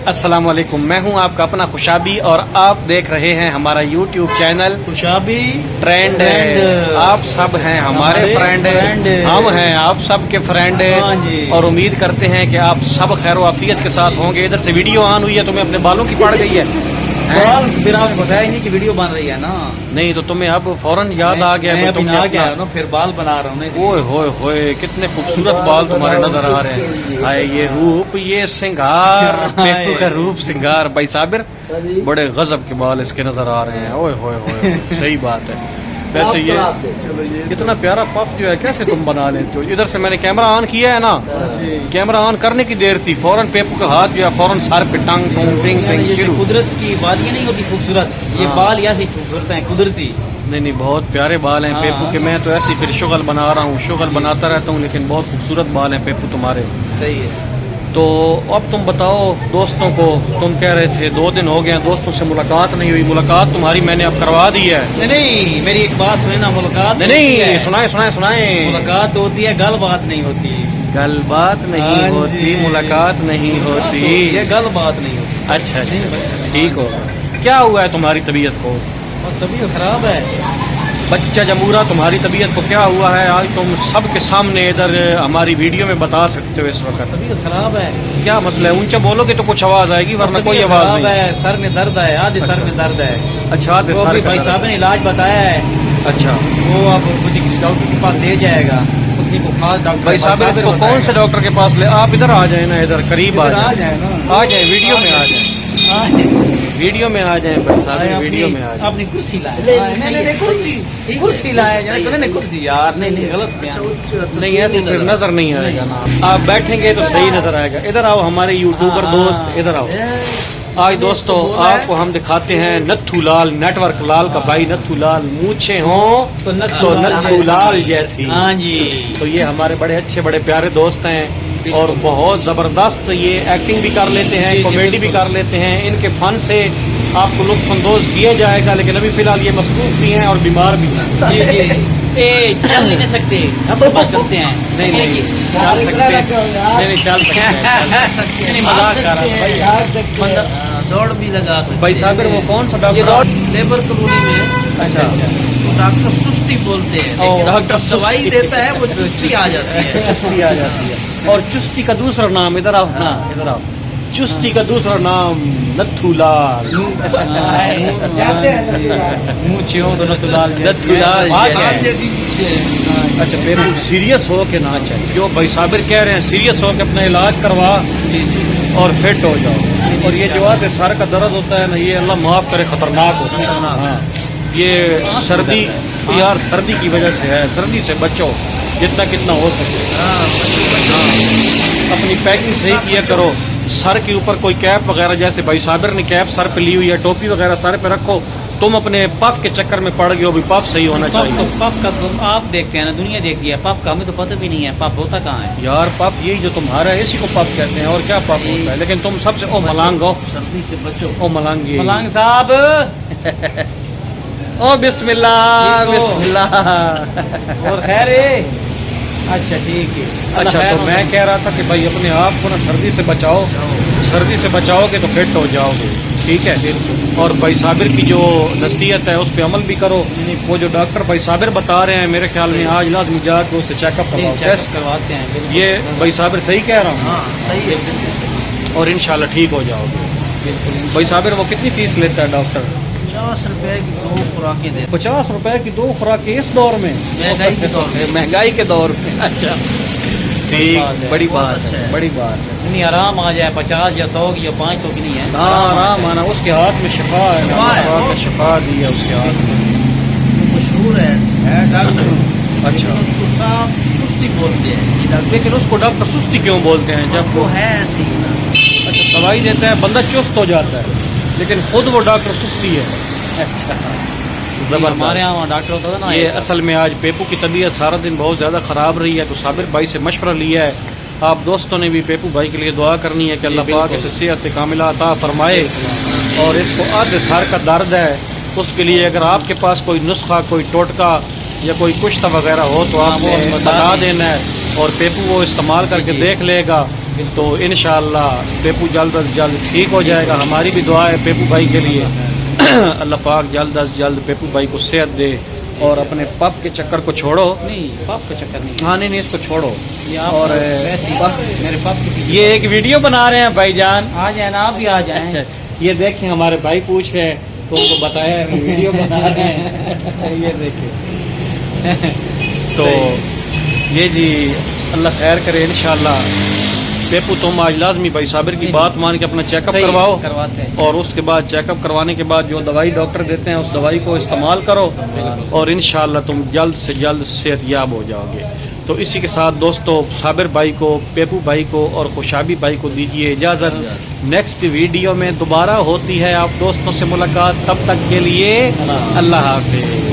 السلام علیکم، میں ہوں آپ کا اپنا خوشابی اور آپ دیکھ رہے ہیں ہمارا یوٹیوب چینل خوشابی ٹرینڈ ہے۔ آپ سب ہیں ہمارے فرینڈ، ہم ہیں آپ سب کے فرینڈ، اور امید کرتے ہیں کہ آپ سب خیر و عافیت کے ساتھ ہوں گے۔ ادھر سے ویڈیو آن ہوئی ہے، تمہیں اپنے بالوں کی پڑ گئی ہے؟ بال پھر آپ نے بتایا ہی نہیں کہ ویڈیو بن رہی ہے نا؟ نہیں تو تمہیں اب فوراً یاد آ گیا تو تم آ گیا نا، پھر بال بنا رہا ہوں۔ اوئے ہوئے ہوئے کتنے خوبصورت بال تمہارے نظر آ رہے ہیں۔ ہائے یہ روپ، یہ سنگار، پیپو کا روپ سنگار۔ بھائی صابر بڑے غضب کے بال اس کے نظر آ رہے ہیں۔ اوئے ہوئے ہوئے صحیح بات ہے۔ ویسے یہ اتنا پیارا پف جو ہے کیسے تم بنا لیتے ہو؟ ادھر سے میں نے کیمرہ آن کیا ہے نا، کیمرہ آن کرنے کی دیر تھی، فوراً پیپو کا ہاتھ جو ہے فوراً سر پہ ٹنگ ٹنگ ٹنگ ٹنگ شروع۔ قدرت کی بات یہ نہیں ہوتی خوبصورت، یہ بال ایسی خوبصورت ہیں قدرتی۔ نہیں بہت پیارے بال ہیں پیپو کے۔ میں تو ایسے ہی پھر شغل بنا رہا ہوں، شغل بناتا رہتا ہوں، لیکن بہت خوبصورت بال ہیں پیپو تمہارے۔ صحیح ہے۔ تو اب تم بتاؤ دوستوں کو، تم کہہ رہے تھے 2 دن ہو گئے دوستوں سے ملاقات نہیں ہوئی۔ ملاقات تمہاری میں نے اب کروا دی ہے۔ نہیں میری ایک بات سنیں نا، ملاقات نہیں سنائیں۔ ملاقات ہوتی ہے، گل بات نہیں ہوتی۔ گل بات نہیں ہوتی، ملاقات نہیں ہوتی، یہ گل بات نہیں ہوتی۔ اچھا ٹھیک ہوگا۔ کیا ہوا ہے تمہاری طبیعت کو؟ طبیعت خراب ہے بچہ جمورہ، تمہاری طبیعت کو کیا ہوا ہے؟ آج تم سب کے سامنے ادھر ہماری ویڈیو میں بتا سکتے ہو اس وقت۔ طبیعت خراب ہے۔ کیا مسئلہ ہے؟ اونچا بولو گے تو کچھ آواز آئے گی، ورنہ کوئی آواز نہیں ہے۔ سر میں درد ہے، آدھے سر میں درد ہے۔ اچھا بھائی صاحب نے علاج بتایا ہے۔ اچھا وہ اب مجھے کسی ڈاکٹر کے پاس لے جائے گا، اتنی کو خاص ڈاکٹر۔ بھائی صاحب اس کو کون سے ڈاکٹر کے پاس لے؟ آپ ادھر آ جائیں نا، ادھر قریب آ جائیں، آ جائیں ویڈیو میں آ جائیں، ویڈیو میں آ جائیں بھائی صاحب، ویڈیو میں آ جائیں۔ اپنی کرسی لائے، کرسی لائے کرسی یار، نہیں غلط نہیں ایسے پھر نظر نہیں آئے گا نا، آپ بیٹھیں گے تو صحیح نظر آئے گا۔ ادھر آؤ ہمارے یوٹیوبر دوست، ادھر آؤ۔ آج دوستو آپ کو ہم دکھاتے ہیں نتھو لال، نیٹ ورک لال کا بھائی نتھو لال۔ مونچھیں ہوں تو نتھو لال جیسی۔ ہاں جی، تو یہ ہمارے بڑے اچھے بڑے پیارے دوست ہیں، اور بہت زبردست یہ ایکٹنگ بھی کر لیتے ہیں، کامیڈی بھی کر لیتے ہیں۔ ان کے فن سے آپ کو لطف اندوز کیا جائے گا، لیکن ابھی فی الحال یہ مصروف بھی ہیں اور بیمار بھی ہیں۔ چل نہیں سکتے، اب چلتے ہیں۔ نہیں چل سکتے ہیں، مذاق کر رہا ہوں۔ دوڑ بھی لگا سکتے۔ بھائی صابر وہ کون سا ڈاکٹر؟ لیبر کالونی میں اچھا ڈاکٹر سستی بولتے ہیں، لیکن ڈاکٹر دوائی دیتا ہے وہ چستی آ جاتی ہے۔ چستی آ جاتی ہے۔ اور چستی کا دوسرا نام، ادھر آؤ نا، ادھر آؤ، چستی کا دوسرا نام نتھو لال۔ مونچھوں تو نتھو لال نتھو لال جیسی اچھا پھر سیریس ہو کے نہ جو بھائی صابر کہہ رہے ہیں، سیریس ہو کے اپنا علاج کروا اور فٹ ہو جاؤ۔ اور یہ جو ہے سر کا درد ہوتا ہے نا، یہ اللہ معاف کرے خطرناک ہوتا ہے۔ ہاں یہ سردی، یار سردی کی وجہ سے ہے، سردی سے بچو جتنا کتنا ہو سکے۔ اپنی پیکنگ صحیح کیا کرو، سر کے اوپر کوئی کیپ وغیرہ، جیسے بھائی صابر نے کیپ سر پہ لی ہوئی ہے، ٹوپی وغیرہ سر پہ رکھو۔ تم اپنے پف کے چکر میں پڑ گئے ہو، بھی پف صحیح ہونا چاہیے۔ پف کا تو آپ دیکھتے ہیں نا، دنیا دیکھتی ہے، پف کا ہمیں تو پتہ بھی نہیں ہے پف ہوتا کہاں ہے۔ یار پف یہی جو تمہارا ہے اسی کو پف کہتے ہیں، اور کیا پف ہوتا ہے؟ لیکن تم سب سے او ملانگ ہو، سردی سے بچو۔ او ملانگ ملانگ صاحب، او بسم اللہ بسم اللہ۔ اور خیر ہے؟ اچھا ٹھیک ہے۔ اچھا تو میں کہہ رہا تھا کہ بھائی اپنے آپ کو نا سردی سے بچاؤ، سردی سے بچاؤ گے تو فٹ ہو جاؤ گے، ٹھیک ہے؟ اور بھائی صابر کی جو نصیحت ہے اس پہ عمل بھی کرو۔ وہ جو ڈاکٹر بھائی صابر بتا رہے ہیں، میرے خیال میں آج لازمی جا کے اسے چیک اپ کرواؤ، ٹیسٹ کرواتے ہیں۔ یہ بھائی صابر صحیح کہہ رہا ہوں؟ ہاں صحیح ہے۔ اور انشاءاللہ ٹھیک ہو جاؤ گے۔ بھائی صابر وہ کتنی فیس لیتا ہے ڈاکٹر؟ 50 روپے کی 2 خوراکیں دے۔ 50 روپے کی 2 خوراکیں اس دور میں؟ مہنگائی کے دور میں۔ مہنگائی کے دور میں، اچھا ٹھیک، بڑی بات ہے، بڑی بات ہے۔ نہیں آرام آ جائے، 50 یا 100 کی یا 500 کی نہیں ہے۔ ہاں آرام آنا، اس کے ہاتھ میں شفا ہے نا، اللہ نے شفا دی ہے اس کے ہاتھ میں۔ مشہور ہے ڈاکٹر۔ اچھا اس کو صاحب سستی بولتے ہیں، لیکن اس کو ڈاکٹر سستی کیوں بولتے ہیں جب وہ ہے ایسی ہی نا۔ اچھا دوائی دیتا ہے بندہ چست ہو جاتا ہے، لیکن خود وہ ڈاکٹر سستی ہے۔ اچھا ہمارے یہاں ڈاکٹر ہوتا تھا نا، یہ اصل میں آج پیپو کی طبیعت سارا دن بہت زیادہ خراب رہی ہے، تو صابر بھائی سے مشورہ لیا ہے۔ آپ دوستوں نے بھی پیپو بھائی کے لیے دعا کرنی ہے کہ اللہ پاک اسے صحت کاملہ عطا فرمائے، اور اس کو آدھے سر کا درد ہے، اس کے لیے اگر آپ کے پاس کوئی نسخہ، کوئی ٹوٹکا یا کوئی کشتہ وغیرہ ہو تو آپ نے بتا دینا ہے، اور پیپو وہ استعمال کر کے دیکھ لے گا، تو انشاءاللہ پیپو جلد از جلد ٹھیک ہو جائے گا. ہماری بھی دعا ہے پیپو بھائی کے لیے. اللہ پاک جلد از جلد پیپو بھائی کو صحت دے اور اپنے پف کے چکر کو چھوڑو. نہیں پاپ کا چکر نہیں. ہاں نہیں اس کو چھوڑو. اور اور میرے پاپ کی یہ ایک ویڈیو بنا رہے ہیں بھائی جان. آ جائیں نا آپ بھی آ جائیں. اچھا یہ دیکھیں ہمارے بھائی پوچھ رہے ہیں تو ان کو بتایا ہے ویڈیو بنا رہے ہیں. یہ دیکھیں تو یہ جی اللہ خیر کرے انشاءاللہ. پیپو تم آج لازمی بھائی صابر کی بات مان کے اپنا چیک اپ صحیح کرواؤ کرواتے ہیں. اور اس کے بعد چیک اپ کروانے کے بعد جو دوائی ڈاکٹر دیتے ہیں اس دوائی کو استعمال کرو اور انشاءاللہ تم جلد سے جلد صحت یاب ہو جاؤ گے. تو اسی کے ساتھ دوستو صابر بھائی کو پیپو بھائی کو اور خوشابی بھائی کو دیجیے اجازت. نیکسٹ ویڈیو میں دوبارہ ہوتی ہے آپ دوستوں سے ملاقات. تب تک کے لیے اللہ حافظ.